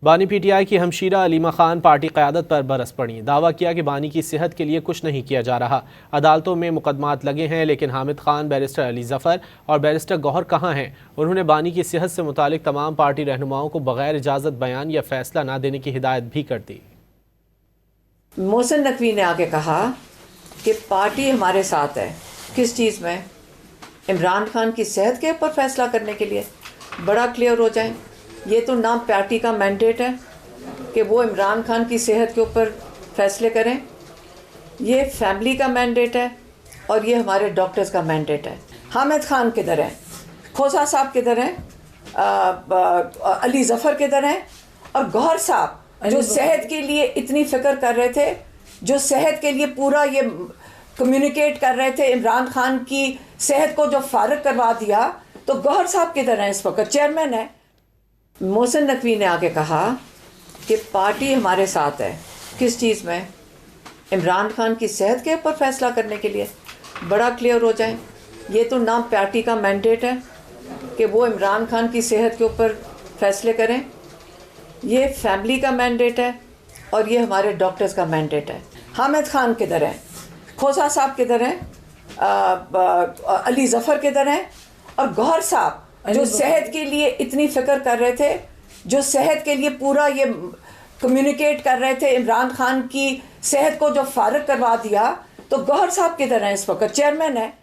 बानी पीटीआई की हमशीरा अलीमा खान पार्टी क़यादत पर बरस पड़ी। दावा किया कि बानी की सेहत के लिए कुछ नहीं किया जा रहा। अदालतों में मुकदमात लगे हैं, लेकिन हामिद खान, बैरिस्टर अली ज़फ़र और बैरिस्टर गौहर कहाँ हैं? उन्होंने बानी की सेहत से मुतालिक तमाम पार्टी रहनुमाओं को बगैर इजाज़त बयान या फैसला न देने की हिदायत भी कर दी। मोहसिन नकवी ने आके कहा कि पार्टी हमारे साथ है। किस चीज़ में? इमरान खान की सेहत के ऊपर फैसला करने के लिए। बड़ा क्लियर हो जाए, ये तो ना पार्टी का मैंडेट है कि वो इमरान खान की सेहत के ऊपर फैसले करें, ये फैमिली का मैंडेट है और ये हमारे डॉक्टर्स का मैंडेट है। हामिद खान किधर हैं? खोसा साहब किधर हैं? अली ज़फ़र किधर हैं? और गौहर साहब जो सेहत के लिए इतनी फ़िक्र कर रहे थे, जो सेहत के लिए पूरा ये कम्युनिकेट कर रहे थे, इमरान खान की सेहत को जो फारिग करवा दिया, तो गौहर साहब किधर हैं? इस वक्त चेयरमैन है। मोहसिन नकवी ने आके कहा कि पार्टी हमारे साथ है। किस चीज़ में? इमरान खान की सेहत के ऊपर फैसला करने के लिए। बड़ा क्लियर हो जाए, ये तो ना पार्टी का मैंडेट है कि वो इमरान खान की सेहत के ऊपर फैसले करें, ये फैमिली का मैंडेट है और ये हमारे डॉक्टर्स का मैंडेट है। हामिद खान किधर हैं? खोसा साहब किधर हैं? अली ज़फ़र किधर हैं? और गौहर साहब जो सेहत के लिए इतनी फ़िक्र कर रहे थे, जो सेहत के लिए पूरा ये कम्युनिकेट कर रहे थे, इमरान खान की सेहत को जो फारिग करवा दिया, तो गौहर साहब किधर हैं? इस वक्त चेयरमैन है।